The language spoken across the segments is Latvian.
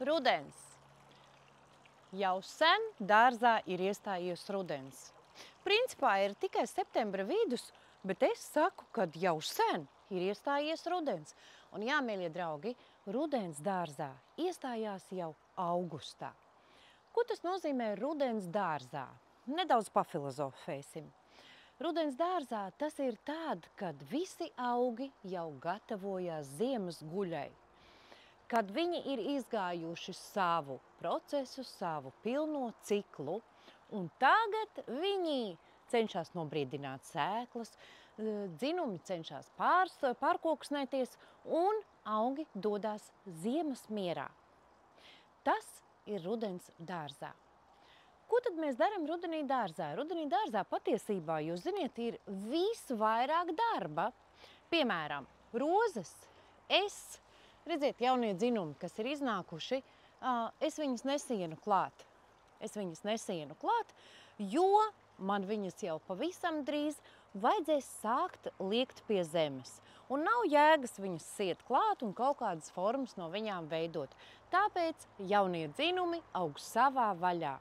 Rudens. Jau sen dārzā ir iestājies rudens. Principā ir tikai septembra vidus, bet es saku, kad jau sen ir iestājies rudens. Un jā, mīļie draugi, rudens dārzā iestājās jau augustā. Ko tas nozīmē rudens dārzā? Nedaudz pafilozofēsim. Rudens dārzā tas ir tad, kad visi augi jau gatavojās ziemas guļai. Kad viņi ir izgājuši savu procesu, savu pilno ciklu, un tagad viņi cenšas nobrīdināt sēklas, dzinumi cenšas pārkoksnēties, un augi dodas ziemas mierā. Tas ir rudens dārzā. Ko tad mēs darām rudenī dārzā? Rudenī dārzā patiesībā, jūs ziniet, ir visvairāk darba. Piemēram, rozes. Redziet, jaunie dzinumi, kas ir iznākuši, es viņus nesienu klāt. Jo man viņas jau pavisam drīz vajadzēs sākt liekt pie zemes. Un nav jēgas viņas siet klāt un kaut kādas formas no viņām veidot. Tāpēc jaunie dzinumi aug savā vaļā.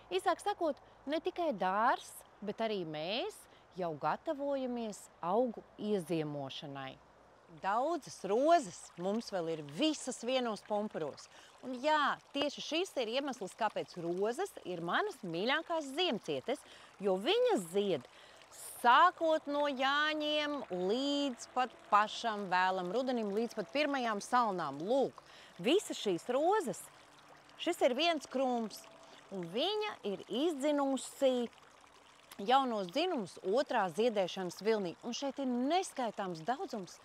Īsāk sakot, ne tikai dārs, bet arī mēs jau gatavojamies augu ieziemošanai. Daudzas rozes mums vēl ir visas vienos pumpuros. Un jā, tieši šis ir iemesls, kāpēc rozes ir manas mīļākās ziemcietes, jo viņas zied sākot no Jāņiem līdz pat pašam vēlam rudenim, līdz pat pirmajām salnām. Lūk, visas šīs rozes, šis ir viens krūms, un viņa ir izdzinusi jaunos dzinumus otrā ziedēšanas vilnī. Un šeit ir neskaitāms daudzums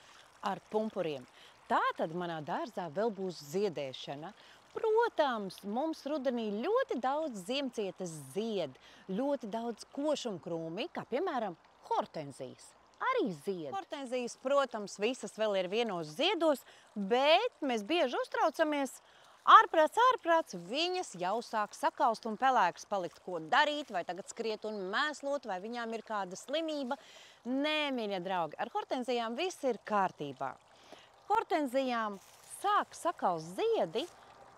ar pumpuriem. Tātad manā dārzā vēl būs ziedēšana. Protams, mums rudenī ļoti daudz ziemcietes zied, ļoti daudz košumkrūmi, kā piemēram hortenzijas. Arī zied. Hortenzijas, protams, visas vēl ir vienos ziedos, bet mēs bieži uztraucamies. Ārprāts, viņas jau sāk sakalst un pelēkas palikt, ko darīt, vai tagad skriet un mēslot, vai viņām ir kāda slimība. Nē, mīļie draugi, ar hortenzijām viss ir kārtībā. Hortenzijām sāk sakalst ziedi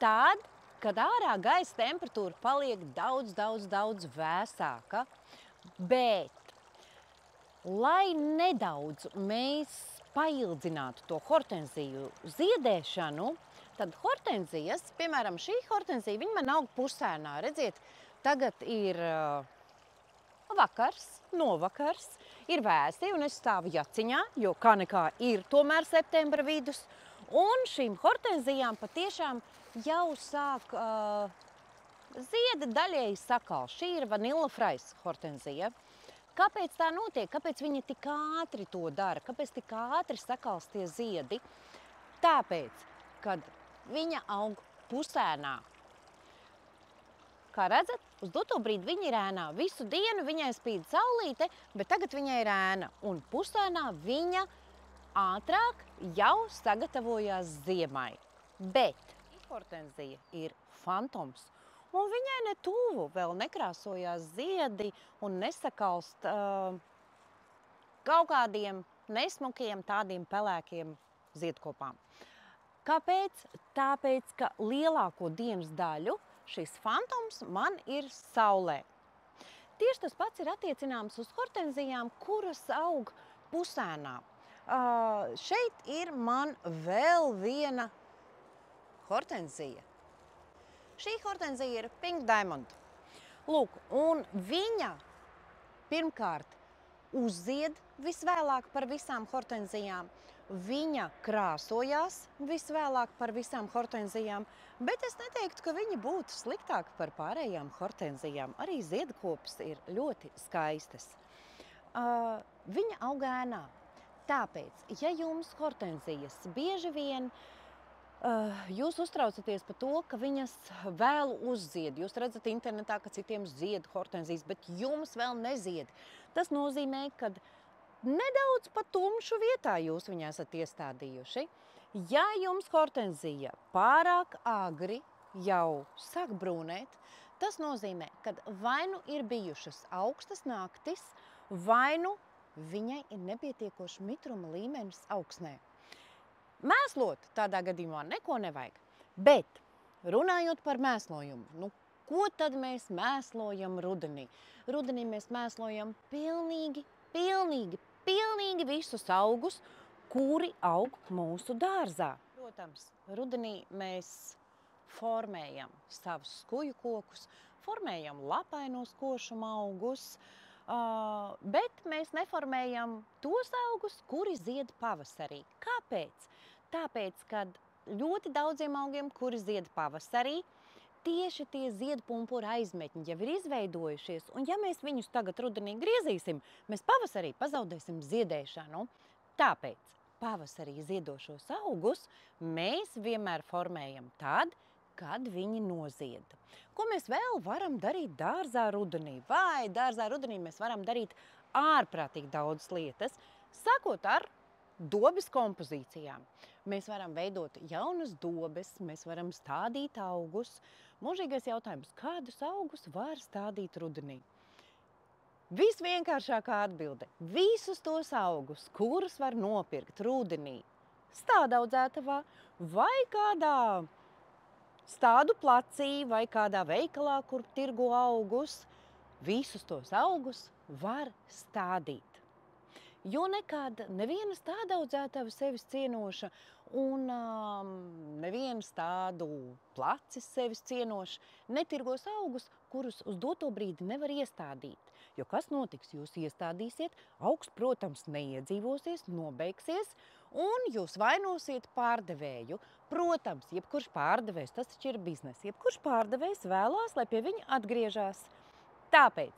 tad, kad ārā gaisa temperatūra paliek daudz vēsāka. Bet, lai nedaudz mēs paildzinātu to hortenziju ziedēšanu, tad hortenzijas, piemēram, šī hortenzija, viņa man aug pusēnā. Redziet, tagad ir vakars, novakars, ir vēsi, un es stāvu jaciņā, jo kā nekā ir tomēr septembra vidus. Un šīm hortenzijām patiešām jau sāk ziedi daļēji sakal. Šī ir Vanilla Frais hortenzija. Kāpēc tā notiek? Kāpēc viņa tik ātri to dara? Kāpēc tik ātri sakals tie ziedi? Tāpēc, kad viņa aug pusēnā. Kā redzat, uz doto brīdi viņa ir ēnā. Visu dienu viņai spīd saulīte, bet tagad viņai ir ēna. Un pusēnā viņa ātrāk jau sagatavojās ziemai. Bet hortenzija ir fantoms. Un viņai ne tuvu vēl nekrāsojās ziedi un nesakalst kaut kādiem nesmukiem, tādiem pelēkiem ziedkopām. Kāpēc? Tāpēc, ka lielāko dienas daļu šis fantoms man ir saulē. Tieši tas pats ir attiecināms uz hortenzijām, kuras aug pusēnā. Šeit ir man vēl viena hortenzija. Šī hortenzija ir Pink Diamond. Lūk, un viņa pirmkārt uzzied visvēlāk par visām hortenzijām. Viņa krāsojās visvēlāk par visām hortenzijām, bet es neteiktu, ka viņa būtu sliktāka par pārējām hortenzijām. Arī ziedkopes ir ļoti skaistas. Viņa aug ēnā. Tāpēc, ja jums hortenzijas bieži vien jūs uztraucaties par to, ka viņas vēlu uzzied. Jūs redzat internetā, ka citiem zied hortenzijas, bet jums vēl nezied. Tas nozīmē, ka nedaudz pa tumšu vietā jūs viņu esat iestādījuši. Ja jums hortenzija pārāk agri jau sāk brūnēt, tas nozīmē, ka vai nu ir bijušas augstas naktis, vai nu viņai ir nepietiekoši mitruma līmenis augsnē. Mēslot tādā gadījumā neko nevajag, bet runājot par mēslojumu, ko tad mēs mēslojam rudenī? Rudenī mēs mēslojam pilnīgi visus augus, kuri aug mūsu dārzā. Protams, rudenī mēs formējam savus skuju kokus, formējam lapainos košuma augus, bet mēs neformējam tos augus, kuri zied pavasarī. Kāpēc? Tāpēc, kad ļoti daudziem augiem, kuri zied pavasarī, tieši tie ziedpumpura aizmetņi jau ir izveidojušies, un ja mēs viņus tagad rudenī griezīsim, mēs pavasarī pazaudēsim ziedēšanu. Tāpēc pavasarī ziedošos augus mēs vienmēr formējam tad, kad viņi nozied. Ko mēs vēl varam darīt dārzā rudenī? Vai dārzā rudenī mēs varam darīt ārprātīgi daudz lietas, sākot ar dobes kompozīcijām. Mēs varam veidot jaunas dobes, mēs varam stādīt augus. Mūžīgais jautājums, kādus augus var stādīt rudenī? Visvienkāršākā atbilde – visus tos augus, kurus var nopirkt rudenī stādaudzētavā vai kādā stādu placī vai kādā veikalā, kur tirgo augus, visus tos augus var stādīt. Jo nekad neviena stādaudzētava sevis cienoša un neviens tādu placis sevis cienošs netirgos augus, kurus uz doto brīdi nevar iestādīt. Jo kas notiks? Jūs iestādīsiet, augs, protams, neiedzīvosies, nobeigsies, un jūs vainosiet pārdevēju. Protams, jebkurš pārdevējs, tas taču ir bizness, jebkurš pārdevējs vēlās, lai pie viņa atgriežās. Tāpēc,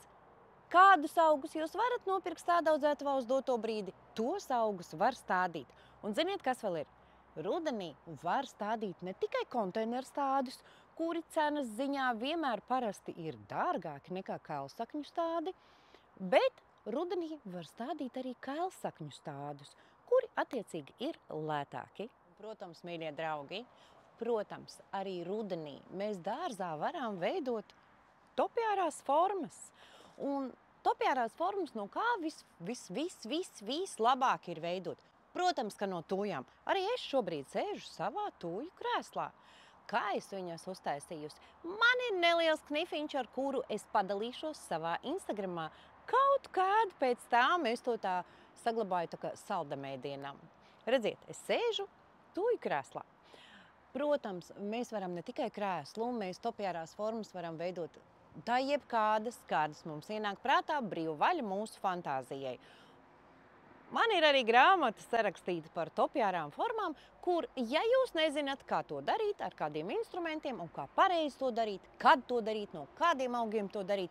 kādus augus jūs varat nopirkt stādaudzētavā uz doto brīdi, tos augus var stādīt. Un ziniet, kas vēl ir? Rudenī var stādīt ne tikai konteineru stādus, kuri cenas ziņā vienmēr parasti ir dārgāki nekā kailsakņu stādi, bet rudenī var stādīt arī kailsakņu stādus, kuri attiecīgi ir lētāki. Protams, mīļie draugi, protams, arī rudenī mēs dārzā varam veidot topiārās formas. Un topiārās formas no kā vislabāk ir veidot? Protams, ka no tujām. Arī es šobrīd sēžu savā tuju krēslā. Kā es viņas uztaisījusi? Man ir neliels knifiņš, ar kuru es padalīšos savā Instagramā. Kaut kādu pēc tam es to tā saglabāju tā kā saldamēdienam. Redziet, es sēžu tuju krēslā. Protams, mēs varam ne tikai krēslu, mēs topiārās formas varam veidot tā jebkādas, kādas mums ienāk prātā, brīva vaļa mūsu fantāzijai. Man ir arī grāmata sarakstīta par topiārām formām, kur, ja jūs nezināt, kā to darīt, ar kādiem instrumentiem un kā pareizi to darīt, kad to darīt, no kādiem augiem to darīt,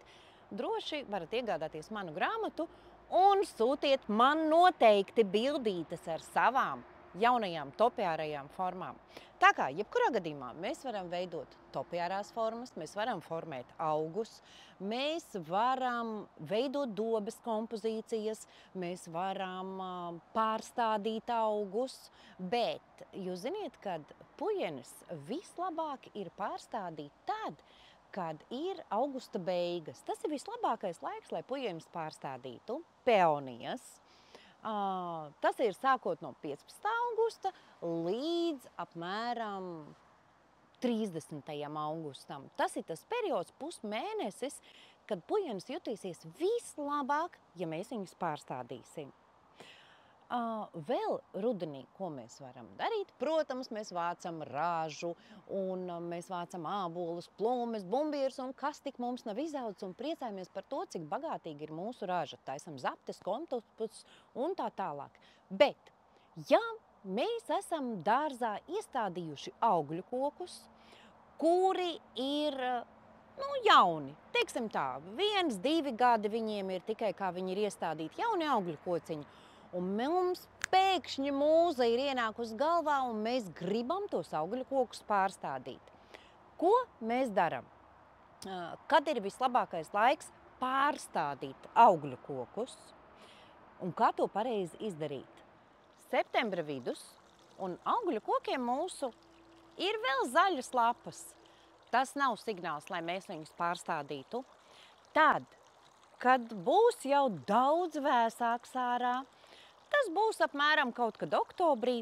droši varat iegādāties manu grāmatu un sūtiet man noteikti bildītes ar savām jaunajām topiārajām formām. Tā kā, jebkurā gadījumā, mēs varam veidot topiārās formas, mēs varam formēt augus, mēs varam veidot dobes kompozīcijas, mēs varam pārstādīt augus, bet jūs ziniet, kad pujenes vislabāk ir pārstādīt tad, kad ir augusta beigas. Tas ir vislabākais laiks, lai pujenes pārstādītu peonijas. Tas ir sākot no 15. augusta līdz apmēram 30. augustam. Tas ir tas periods, pusmēnesis, kad pujenes jutīsies vislabāk, ja mēs viņus pārstādīsim. Vēl rudenī, ko mēs varam darīt? Protams, mēs vācam ražu, un mēs vācam ābolus, plūmes, bumbierus, un kas tik mums nav izaudzis, un priecājamies par to, cik bagātīgi ir mūsu raža. Taisam zaptes, kompotus un tā tālāk. Bet, ja mēs esam dārzā iestādījuši augļu kokus, kuri ir jauni, teiksim tā, 1, 2 gadi viņiem ir tikai kā viņi ir iestādīti, jauni augļu kociņi, un mums pēkšņi mūza ir ienākusi galvā, un mēs gribam tos augļu kokus pārstādīt. Ko mēs daram? Kad ir vislabākais laiks pārstādīt augļu kokus, un kā to pareizi izdarīt? Septembra vidus, un augļu kokiem mūsu ir vēl zaļas lapas. Tas nav signāls, lai mēs viņus pārstādītu. Tad, kad būs jau daudz vēsāks ārā, tas būs apmēram kaut kad oktobrī,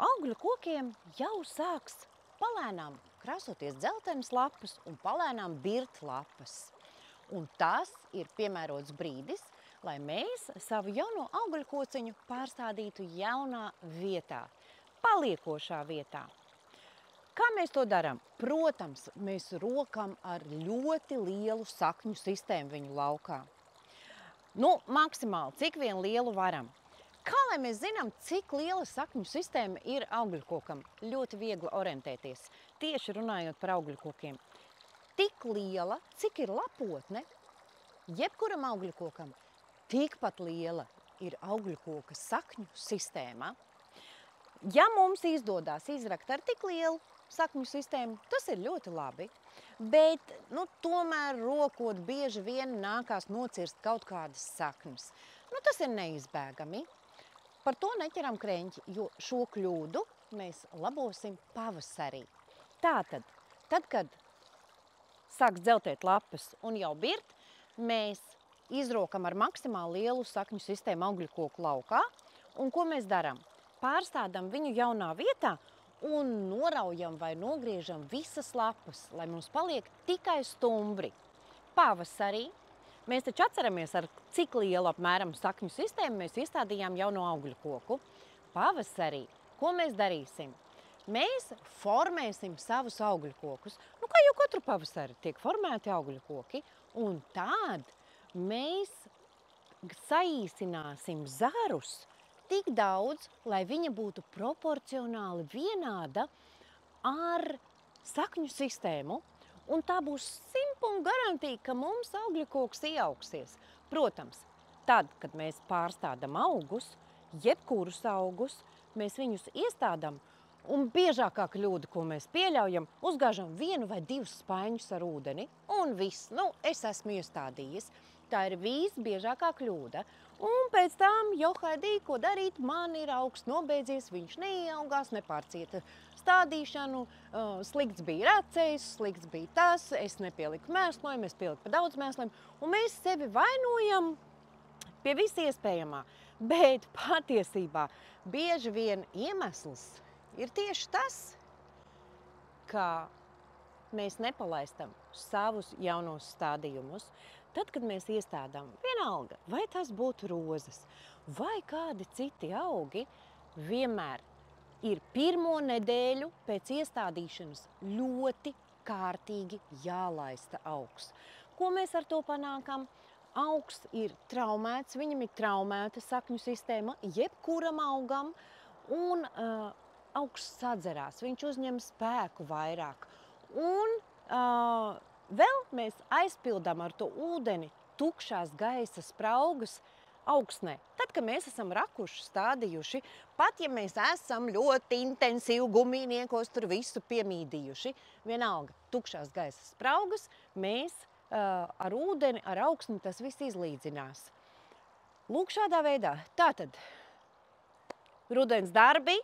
augļu kokiem jau sāks palēnām krāsoties dzeltenas lapas un palēnām birt lapas. Un tas ir piemērots brīdis, lai mēs savu jauno augļkociņu pārstādītu jaunā vietā, paliekošā vietā. Kā mēs to darām? Protams, mēs rokam ar ļoti lielu sakņu sistēmu viņu laukā. Maksimāli, cik vien lielu varam. Kā lai mēs zinām, cik liela sakņu sistēma ir augļkokam? Ļoti viegli orientēties, tieši runājot par augļkokiem. Tik liela, cik ir lapotne, jebkuram augļkokam, tikpat liela ir augļkoka sakņu sistēma. Ja mums izdodās izrakt ar tik lielu sakņu sistēmu, tas ir ļoti labi, bet tomēr rokot bieži vien nākās nocirst kaut kādas saknes. Tas ir neizbēgami. Par to neķeram kreņķi, jo šo kļūdu mēs labosim pavasarī. Tātad, kad sāks dzeltēt lapas un jau birt, mēs izrokam ar maksimāli lielu sakņu sistēmu augļkoku laukā. Un ko mēs darām? Pārstādām viņu jaunā vietā un noraujam vai nogriežam visas lapas, lai mums paliek tikai stumbri. Pavasarī mēs taču atceramies, ar cik lielu apmēram sakņu sistēmu mēs iestādījām jauno augļkoku. Pavasarī, ko mēs darīsim? Mēs formēsim savus augļkokus. Kā jau katru pavasari tiek formēti augļkoki, un tad mēs saīsināsim zarus tik daudz, lai viņa būtu proporcionāli vienāda ar sakņu sistēmu, un tā būs 100% garantija, ka mums augļkoks ieaugsies. Protams, tad, kad mēs pārstādām augus, jebkurus augus, mēs viņus iestādām, un biežākā kļūda, ko mēs pieļaujam, uzgāžam 1 vai 2 spaiņus ar ūdeni, un viss, es esmu iestādījis. Tā ir visbiežākā kļūda. Un pēc tam, Haidī, ko darīt, man ir augs nobeidzies, viņš neieaugās, nepārcieta stādīšanu, slikts bija racējs, slikts bija tas, es nepieliku mēslojumu, es pieliku pa daudz mēslojumu, un mēs sevi vainojam pie visa iespējamā. Bet patiesībā bieži vien iemesls ir tieši tas, ka mēs nepalaistam savus jaunos stādījumus. Tad, kad mēs iestādām vienalga, vai tas būtu rozes, vai kādi citi augi, vienmēr ir 1. nedēļu pēc iestādīšanas ļoti kārtīgi jālaista augs. Ko mēs ar to panākam? Augs ir traumēts, viņam ir traumēta sakņu sistēma, jebkuram augam, un augs sadzerās, viņš uzņem spēku vairāk. Un vēl mēs aizpildām ar to ūdeni tukšās gaisa spraugas augsnē. Tad, kad mēs esam rakuši stādījuši, pat ja mēs esam ļoti intensīvi gumijniekos tur visu piemīdījuši, vienalga tukšās gaisa spraugas, mēs ar ūdeni, ar augsni tas viss izlīdzinās. Lūk, šādā veidā. Tātad, rudens darbi,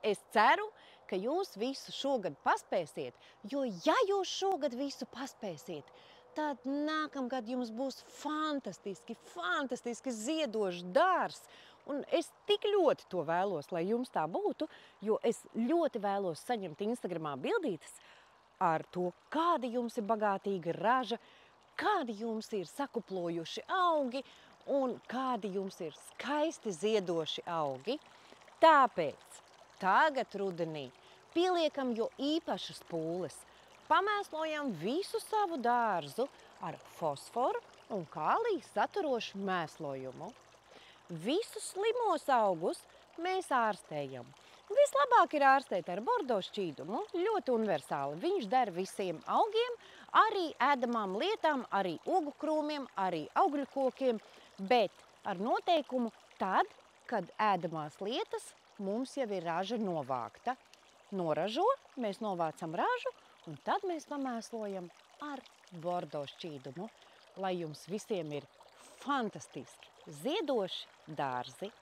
es ceru, ka jūs visu šogad paspēsiet, jo ja jūs šogad visu paspēsiet, tad nākamgad jums būs fantastiski ziedošs dārzs. Un es tik ļoti to vēlos, lai jums tā būtu, jo es ļoti vēlos saņemt Instagramā bildītes ar to, kādi jums ir bagātīga raža, kādi jums ir sakuplojuši augi un kādi jums ir skaisti ziedoši augi. Tāpēc tagad rudenī pieliekam jo īpašas pūles. Pamēslojam visu savu dārzu ar fosforu un kāliju saturošu mēslojumu. Visus slimos augus mēs ārstējam. Vislabāk ir ārstēt ar bordo šķīdumu, ļoti universāli. Viņš der visiem augiem, arī ēdamām lietām, arī ogukrūmiem, arī augļkokiem, bet ar noteikumu tad, kad ēdamās lietas mums jau ir raža novākta. Noražo, mēs novācam ražu, un tad mēs pamēslojam ar bordo šķīdumu, lai jums visiem ir fantastiski ziedoši dārzi.